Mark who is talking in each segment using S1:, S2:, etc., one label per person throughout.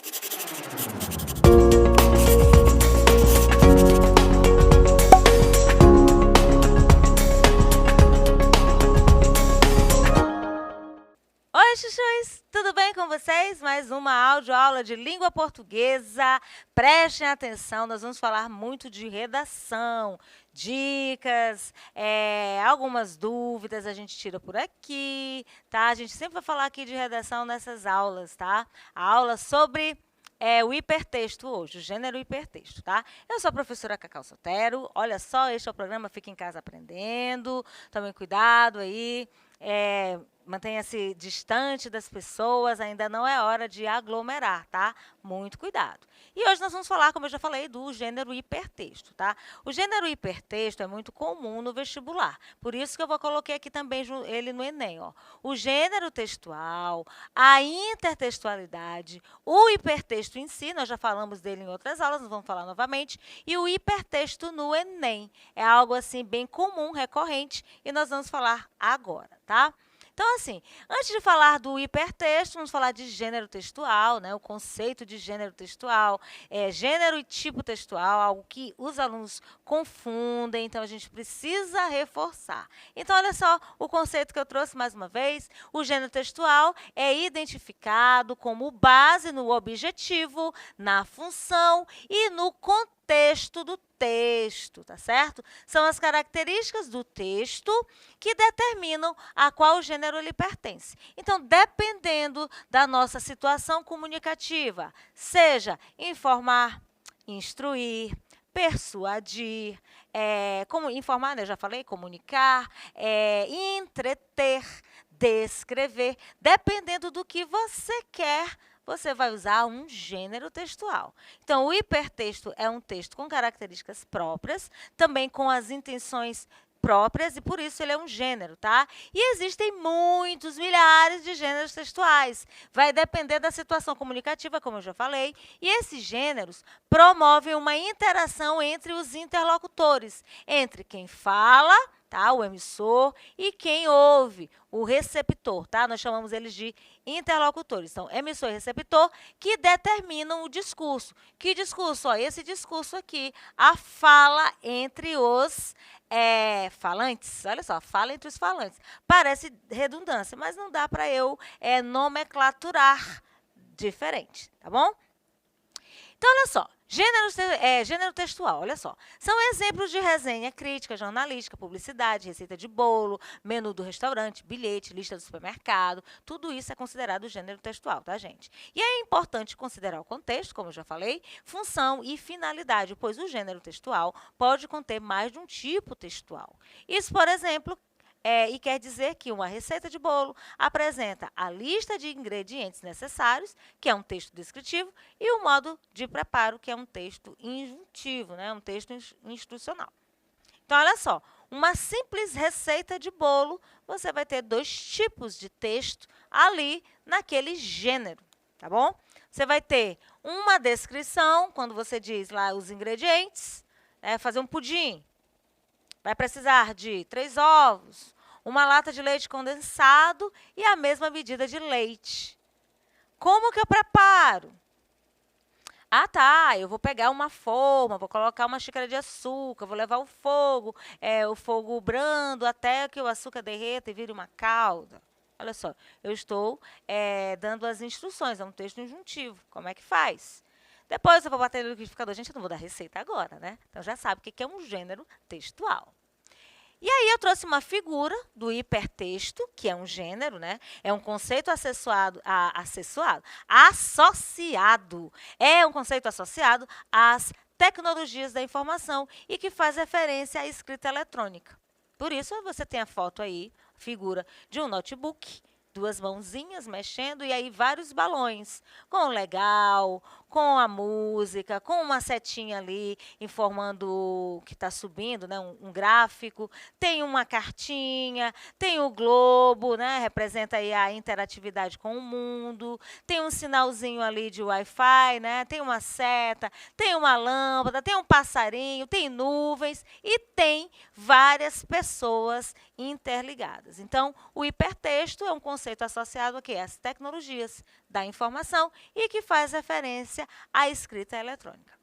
S1: Oi, chuchus! Tudo bem com vocês? Mais uma audioaula de língua portuguesa. Prestem atenção, nós vamos falar muito de redação, dicas, algumas dúvidas a gente tira por aqui, tá? A gente sempre vai falar aqui de redação nessas aulas, tá? A aula sobre o hipertexto hoje, o gênero hipertexto, tá? Eu sou a professora Cacau Sotero. Olha só, este é o programa Fica em Casa Aprendendo. Tomem cuidado aí. Mantenha-se distante das pessoas, ainda não é hora de aglomerar, tá? Muito cuidado. E hoje nós vamos falar, como eu já falei, do gênero hipertexto, tá? O gênero hipertexto é muito comum no vestibular, por isso que eu vou colocar aqui também ele no Enem, ó. O gênero textual, a intertextualidade, o hipertexto em si, nós já falamos dele em outras aulas, nós vamos falar novamente, e o hipertexto no Enem. É algo assim bem comum, recorrente, e nós vamos falar agora, tá? Então, assim, antes de falar do hipertexto, vamos falar de gênero textual, né? O conceito de gênero textual, gênero e tipo textual, algo que os alunos confundem, então a gente precisa reforçar. Então, olha só o conceito que eu trouxe mais uma vez. O gênero textual é identificado como base no objetivo, na função e no contexto do texto, tá certo? São as características do texto que determinam a qual gênero ele pertence. Então, dependendo da nossa situação comunicativa, seja informar, instruir, persuadir, como informar, né, já falei, comunicar, entreter, descrever, dependendo do que você quer, você vai usar um gênero textual. Então, o hipertexto é um texto com características próprias, também com as intenções próprias, e por isso ele é um gênero, tá? E existem muitos, milhares de gêneros textuais. Vai depender da situação comunicativa, como eu já falei, e esses gêneros promovem uma interação entre os interlocutores, entre quem fala, tá, o emissor, e quem ouve, o receptor, tá? Nós chamamos eles de interlocutores. Então, emissor e receptor que determinam o discurso. Que discurso? Ó, esse discurso aqui, a fala entre os falantes. Olha só, fala entre os falantes. Parece redundância, mas não dá para eu nomenclaturar diferente, tá bom? Então, olha só, gênero textual, olha só. São exemplos de resenha, crítica, jornalística, publicidade, receita de bolo, menu do restaurante, bilhete, lista do supermercado. Tudo isso é considerado gênero textual, tá, gente? E é importante considerar o contexto, como eu já falei, função e finalidade, pois o gênero textual pode conter mais de um tipo textual. Isso, por exemplo, e quer dizer que uma receita de bolo apresenta a lista de ingredientes necessários, que é um texto descritivo, e o modo de preparo, que é um texto injuntivo, né? Um texto instrucional. Então, olha só, uma simples receita de bolo, você vai ter dois tipos de texto ali naquele gênero, tá bom? Você vai ter uma descrição, quando você diz lá os ingredientes, fazer um pudim. Vai precisar de 3 ovos, uma lata de leite condensado e a mesma medida de leite. Como que eu preparo? Ah, tá, eu vou pegar uma forma, vou colocar uma xícara de açúcar, vou levar o fogo brando até que o açúcar derreta e vire uma calda. Olha só, eu estou dando as instruções, é um texto injuntivo. Como é que faz? Depois eu vou bater no liquidificador. Gente, eu não vou dar receita agora, né? Então, já sabe o que é um gênero textual. E aí eu trouxe uma figura do hipertexto, que é um gênero, né? É um conceito associado. É um conceito associado às tecnologias da informação e que faz referência à escrita eletrônica. Por isso, você tem a foto aí, figura de um notebook, 2 mãozinhas mexendo e aí vários balões, com o legal, com a música, com uma setinha ali informando que está subindo, né, um gráfico, tem uma cartinha, tem o globo, né, representa aí a interatividade com o mundo, tem um sinalzinho ali de Wi-Fi, né, tem uma seta, tem uma lâmpada, tem um passarinho, tem nuvens e tem várias pessoas interligadas. Então, o hipertexto é um conceito conceito associado a quê? Às tecnologias da informação e que faz referência à escrita eletrônica.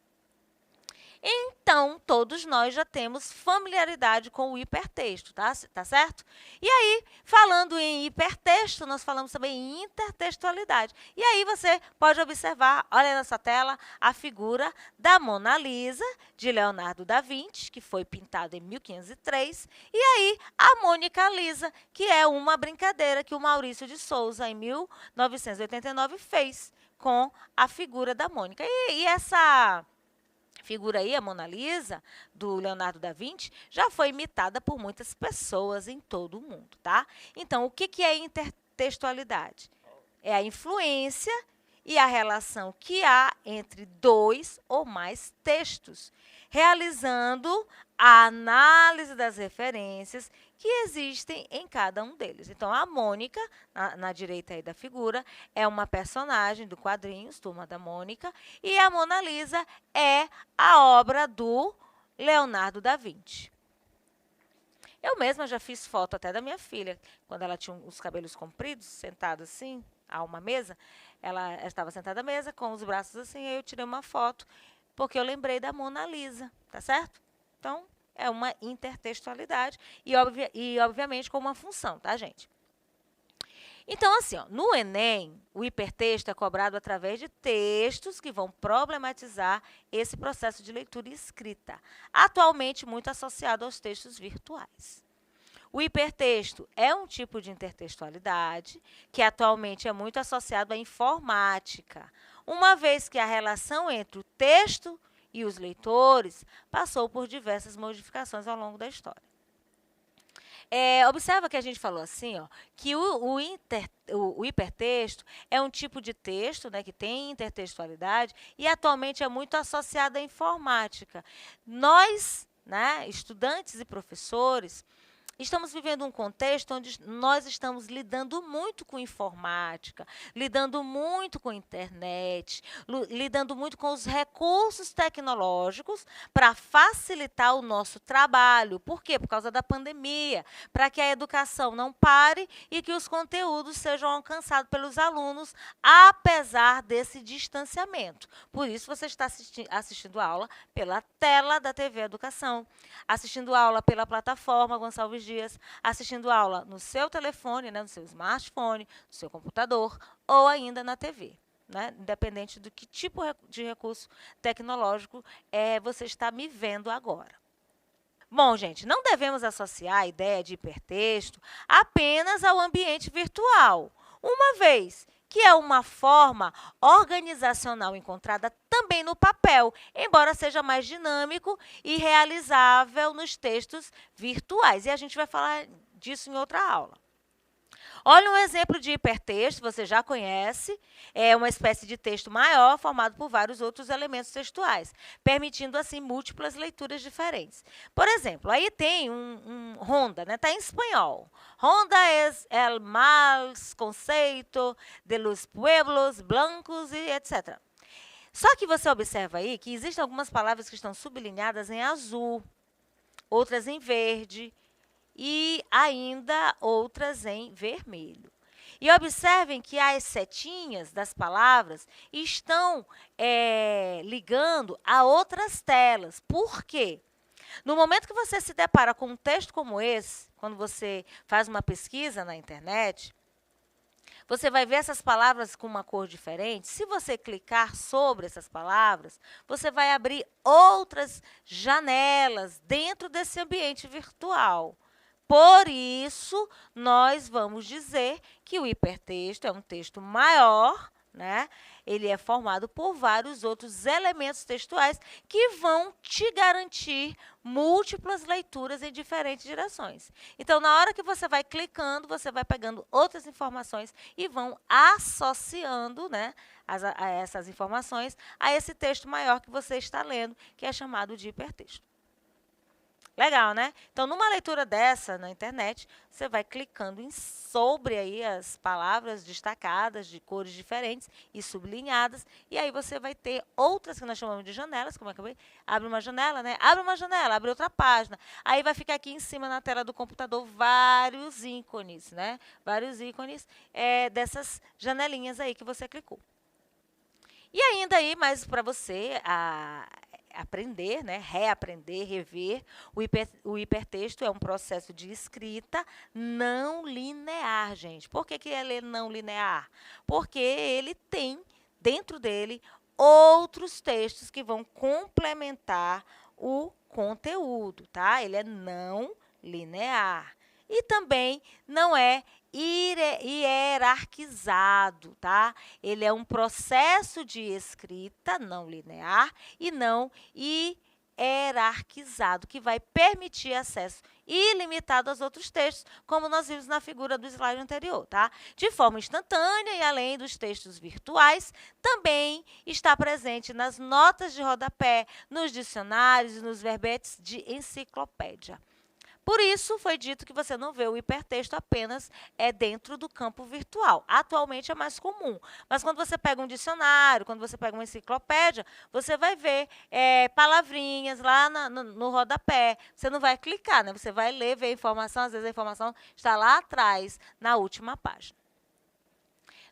S1: Então, todos nós já temos familiaridade com o hipertexto, tá certo? E aí, falando em hipertexto, nós falamos também em intertextualidade. E aí você pode observar, olha nessa tela, a figura da Mona Lisa, de Leonardo da Vinci, que foi pintada em 1503, e aí a Mônica Lisa, que é uma brincadeira que o Maurício de Souza, em 1989, fez com a figura da Mônica. E essa figura aí, a Mona Lisa, do Leonardo da Vinci, já foi imitada por muitas pessoas em todo o mundo, tá? Então, o que é intertextualidade? É a influência e a relação que há entre dois ou mais textos, realizando a análise das referências que existem em cada um deles. Então, a Mônica, na direita aí da figura, é uma personagem do quadrinhos, Turma da Mônica, e a Mona Lisa é a obra do Leonardo da Vinci. Eu mesma já fiz foto até da minha filha, quando ela tinha os cabelos compridos, sentada assim, a uma mesa. Ela estava sentada à mesa, com os braços assim, aí eu tirei uma foto, porque eu lembrei da Mona Lisa, tá certo? Então, é uma intertextualidade e obviamente, com uma função, tá, gente? Então, assim, ó, no Enem, o hipertexto é cobrado através de textos que vão problematizar esse processo de leitura e escrita, atualmente muito associado aos textos virtuais. O hipertexto é um tipo de intertextualidade que atualmente é muito associado à informática, uma vez que a relação entre o texto e os leitores passou por diversas modificações ao longo da história. Observa que a gente falou assim, ó, que o hipertexto é um tipo de texto, né, que tem intertextualidade e atualmente é muito associado à informática. Nós, né, estudantes e professores, estamos vivendo um contexto onde nós estamos lidando muito com informática, lidando muito com internet, lidando muito com os recursos tecnológicos para facilitar o nosso trabalho. Por quê? Por causa da pandemia, para que a educação não pare e que os conteúdos sejam alcançados pelos alunos, apesar desse distanciamento. Por isso, você está assistindo a aula pela tela da TV Educação, assistindo a aula pela plataforma Gonçalves Dias, assistindo aula no seu telefone, né, no seu smartphone, no seu computador ou ainda na TV, né, independente do que tipo de recurso tecnológico você está me vendo agora. Bom, gente, não devemos associar a ideia de hipertexto apenas ao ambiente virtual, uma vez que é uma forma organizacional encontrada também no papel, embora seja mais dinâmico e realizável nos textos virtuais. E a gente vai falar disso em outra aula. Olha um exemplo de hipertexto, você já conhece, é uma espécie de texto maior formado por vários outros elementos textuais, permitindo assim múltiplas leituras diferentes. Por exemplo, aí tem um Honda, né? Está em espanhol. Honda es el más conceito de los pueblos blancos e etc. Só que você observa aí que existem algumas palavras que estão sublinhadas em azul, outras em verde, e ainda outras em vermelho. E observem que as setinhas das palavras estão ligando a outras telas. Por quê? No momento que você se depara com um texto como esse, quando você faz uma pesquisa na internet, você vai ver essas palavras com uma cor diferente. Se você clicar sobre essas palavras, você vai abrir outras janelas dentro desse ambiente virtual. Por isso, nós vamos dizer que o hipertexto é um texto maior, né? Ele é formado por vários outros elementos textuais que vão te garantir múltiplas leituras em diferentes direções. Então, na hora que você vai clicando, você vai pegando outras informações e vão associando, né, a essas informações a esse texto maior que você está lendo, que é chamado de hipertexto. Legal, né? Então, numa leitura dessa na internet, você vai clicando sobre aí as palavras destacadas de cores diferentes e sublinhadas, e aí você vai ter outras que nós chamamos de janelas, como eu acabei, abre uma janela, né? Abre uma janela, abre outra página. Aí vai ficar aqui em cima na tela do computador vários ícones, né? Vários ícones dessas janelinhas aí que você clicou. E ainda aí, mais para você aprender, né, reaprender, rever, o hipertexto é um processo de escrita não linear, gente. Por que é ler não linear? Porque ele tem dentro dele outros textos que vão complementar o conteúdo, tá? Ele é não linear. E também não é hierarquizado, tá? Ele é um processo de escrita não linear e não hierarquizado, que vai permitir acesso ilimitado aos outros textos, como nós vimos na figura do slide anterior, tá? De forma instantânea e além dos textos virtuais, também está presente nas notas de rodapé, nos dicionários e nos verbetes de enciclopédia. Por isso, foi dito que você não vê o hipertexto apenas dentro do campo virtual. Atualmente é mais comum. Mas quando você pega um dicionário, quando você pega uma enciclopédia, você vai ver palavrinhas lá no rodapé. Você não vai clicar, né? Você vai ler, ver a informação. Às vezes a informação está lá atrás, na última página.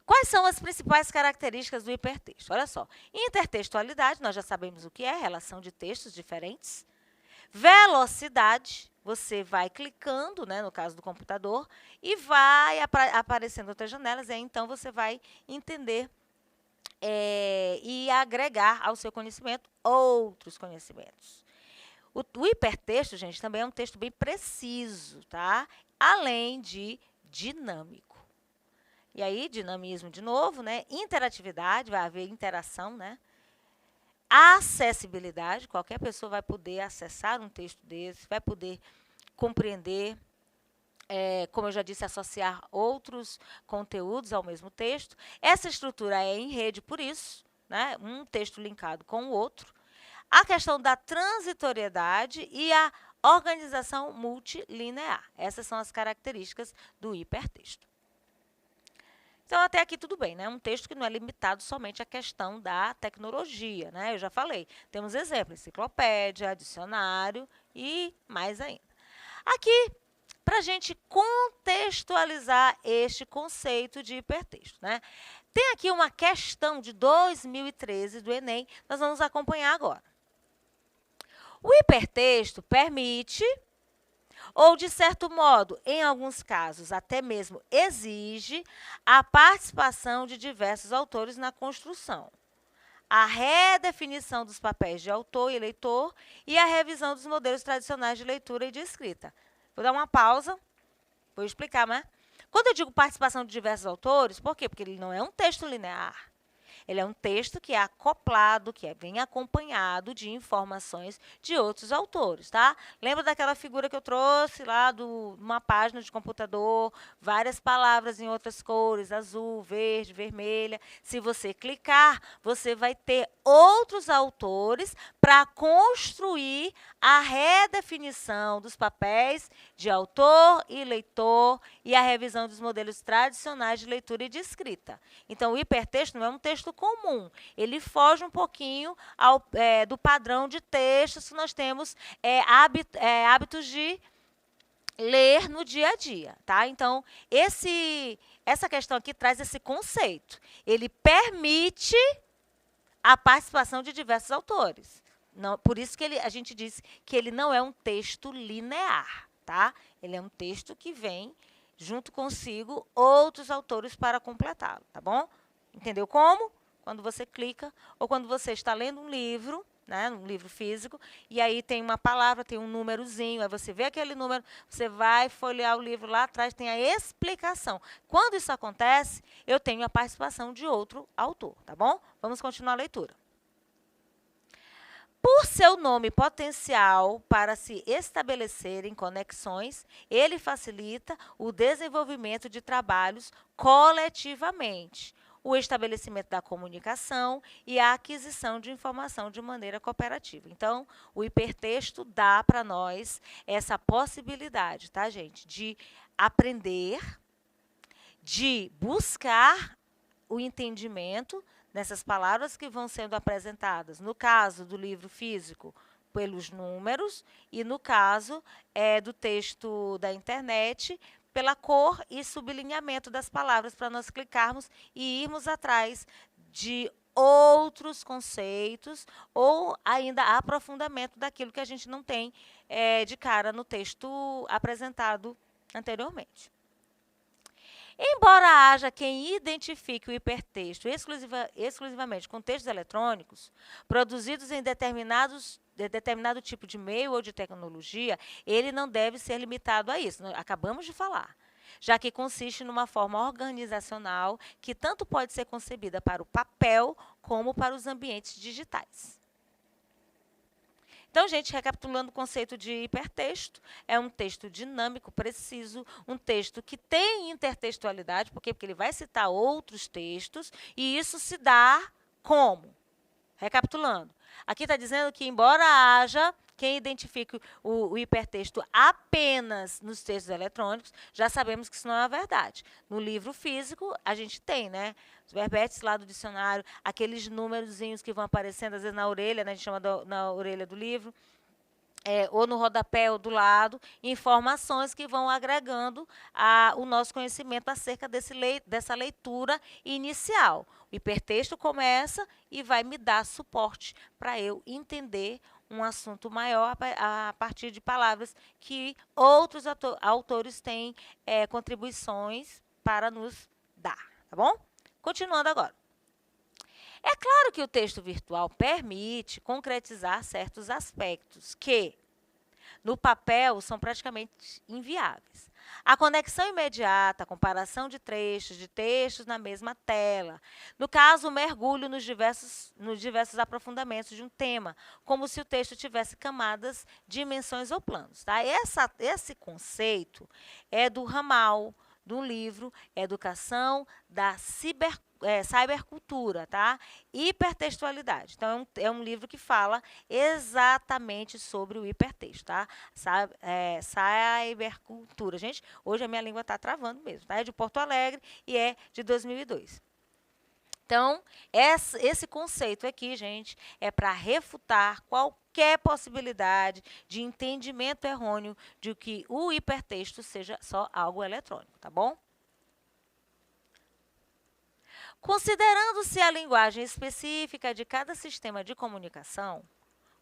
S1: Quais são as principais características do hipertexto? Olha só. Intertextualidade, nós já sabemos o que é, relação de textos diferentes. Velocidade, você vai clicando, né, no caso do computador, e vai aparecendo outras janelas, e aí então você vai entender e agregar ao seu conhecimento outros conhecimentos. O hipertexto, gente, também é um texto bem preciso, tá? Além de dinâmico. E aí, dinamismo de novo, né? Interatividade, vai haver interação, né? Acessibilidade, qualquer pessoa vai poder acessar um texto desse, vai poder compreender, como eu já disse, associar outros conteúdos ao mesmo texto. Essa estrutura é em rede, por isso, né, um texto linkado com o outro. A questão da transitoriedade e a organização multilinear. Essas são as características do hipertexto. Então, até aqui tudo bem, né? Um texto que não é limitado somente à questão da tecnologia, né? Eu já falei, temos exemplos, enciclopédia, dicionário e mais ainda. Aqui, para a gente contextualizar este conceito de hipertexto, né? Tem aqui uma questão de 2013 do Enem, nós vamos acompanhar agora. O hipertexto permite, ou, de certo modo, em alguns casos, até mesmo exige, a participação de diversos autores na construção, a redefinição dos papéis de autor e leitor e a revisão dos modelos tradicionais de leitura e de escrita. Vou dar uma pausa, vou explicar, né? Quando eu digo participação de diversos autores, por quê? Porque ele não é um texto linear. Ele é um texto que é acoplado, que vem acompanhado de informações de outros autores, tá? Lembra daquela figura que eu trouxe lá de uma página de computador, várias palavras em outras cores, azul, verde, vermelha. Se você clicar, você vai ter outros autores para construir a redefinição dos papéis de autor e leitor e a revisão dos modelos tradicionais de leitura e de escrita. Então, o hipertexto não é um texto comum. Ele foge um pouquinho do padrão de textos que nós temos hábitos de ler no dia a dia, tá? Então, essa questão aqui traz esse conceito. Ele permite a participação de diversos autores. Não, por isso que a gente disse que ele não é um texto linear, tá? Ele é um texto que vem junto consigo outros autores para completá-lo, tá bom? Entendeu como? Quando você clica ou quando você está lendo um livro, né, um livro físico, e aí tem uma palavra, tem um númerozinho, aí você vê aquele número, você vai folhear o livro lá atrás, tem a explicação. Quando isso acontece, eu tenho a participação de outro autor, tá bom? Vamos continuar a leitura. Por seu nome potencial para se estabelecerem conexões, ele facilita o desenvolvimento de trabalhos coletivamente, o estabelecimento da comunicação e a aquisição de informação de maneira cooperativa. Então, o hipertexto dá para nós essa possibilidade, tá, gente, de aprender, de buscar o entendimento nessas palavras que vão sendo apresentadas. No caso do livro físico, pelos números, e no caso do texto da internet, pela cor e sublinhamento das palavras, para nós clicarmos e irmos atrás de outros conceitos ou ainda aprofundamento daquilo que a gente não tem de cara no texto apresentado anteriormente. Embora haja quem identifique o hipertexto exclusivamente com textos eletrônicos, produzidos em determinado tipo de meio ou de tecnologia, ele não deve ser limitado a isso. Nós acabamos de falar, já que consiste numa forma organizacional que tanto pode ser concebida para o papel como para os ambientes digitais. Então, gente, recapitulando o conceito de hipertexto, é um texto dinâmico, preciso, um texto que tem intertextualidade, por quê? Porque ele vai citar outros textos, e isso se dá como? Recapitulando, aqui está dizendo que, embora haja quem identifique o hipertexto apenas nos textos eletrônicos, já sabemos que isso não é a verdade. No livro físico, a gente tem, né, os verbetes lá do dicionário, aqueles númerozinhos que vão aparecendo, às vezes, na orelha, né, a gente chama na orelha do livro, ou no rodapé ou do lado, informações que vão agregando o nosso conhecimento acerca dessa leitura inicial. O hipertexto começa e vai me dar suporte para eu entender um assunto maior a partir de palavras que outros autores têm contribuições para nos dar, tá bom? Continuando agora. É claro que o texto virtual permite concretizar certos aspectos que, no papel, são praticamente inviáveis. A conexão imediata, a comparação de textos na mesma tela. No caso, o mergulho nos diversos aprofundamentos de um tema, como se o texto tivesse camadas, dimensões ou planos. Tá? Esse conceito é do ramal do livro Educação da Cybercultura, tá? Hipertextualidade. Então, é um livro que fala exatamente sobre o hipertexto, tá? Cybercultura. Gente, hoje a minha língua está travando mesmo, tá? É de Porto Alegre e é de 2002. Então, esse conceito aqui, gente, é para refutar qualquer possibilidade de entendimento errôneo de que o hipertexto seja só algo eletrônico, tá bom? Considerando-se a linguagem específica de cada sistema de comunicação,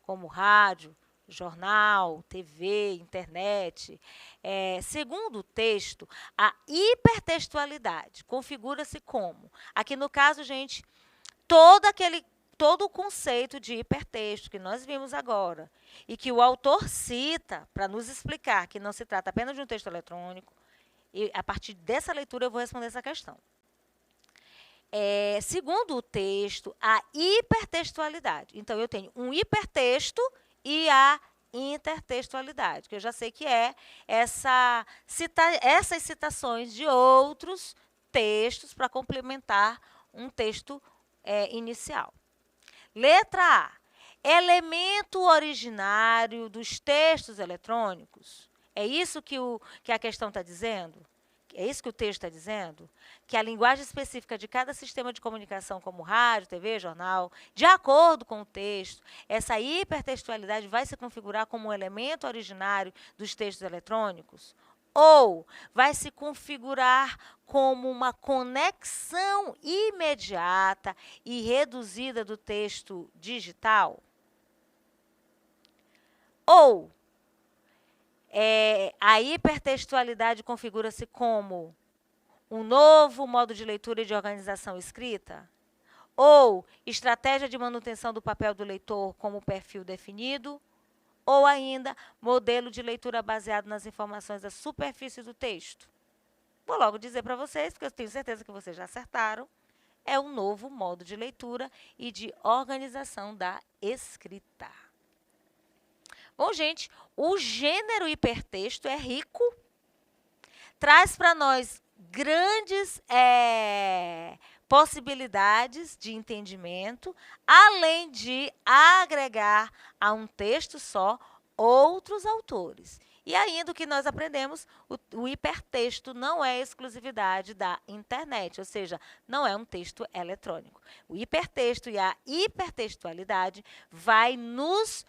S1: como rádio, jornal, TV, internet, segundo o texto, a hipertextualidade configura-se como, aqui no caso, gente, todo o conceito de hipertexto que nós vimos agora e que o autor cita para nos explicar que não se trata apenas de um texto eletrônico, e a partir dessa leitura eu vou responder essa questão. Segundo o texto, a hipertextualidade. Então, eu tenho um hipertexto e a intertextualidade, que eu já sei que é essas citações de outros textos para complementar um texto inicial. Letra A. Elemento originário dos textos eletrônicos. É isso que a questão está dizendo? É isso que o texto está dizendo? Que a linguagem específica de cada sistema de comunicação, como rádio, TV, jornal, de acordo com o texto, essa hipertextualidade vai se configurar como um elemento originário dos textos eletrônicos? Ou vai se configurar como uma conexão imediata e reduzida do texto digital? Ou a hipertextualidade configura-se como um novo modo de leitura e de organização escrita? Ou estratégia de manutenção do papel do leitor como perfil definido? Ou ainda, modelo de leitura baseado nas informações da superfície do texto? Vou logo dizer para vocês, porque eu tenho certeza que vocês já acertaram. É um novo modo de leitura e de organização da escrita. Bom, gente, o gênero hipertexto é rico, traz para nós grandes possibilidades de entendimento, além de agregar a um texto só outros autores. E ainda o que nós aprendemos, o hipertexto não é exclusividade da internet, ou seja, não é um texto eletrônico. O hipertexto e a hipertextualidade vai nos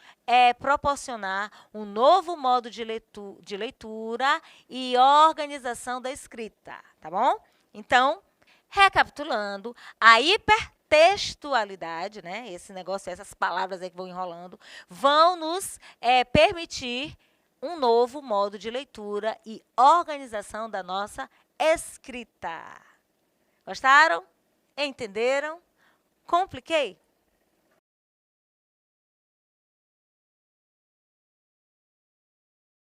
S1: proporcionar um novo modo de leitura e organização da escrita, tá bom? Então, recapitulando, a hipertextualidade, né, esse negócio, essas palavras aí que vão enrolando, vão nos permitir um novo modo de leitura e organização da nossa escrita. Gostaram? Entenderam? Compliquei?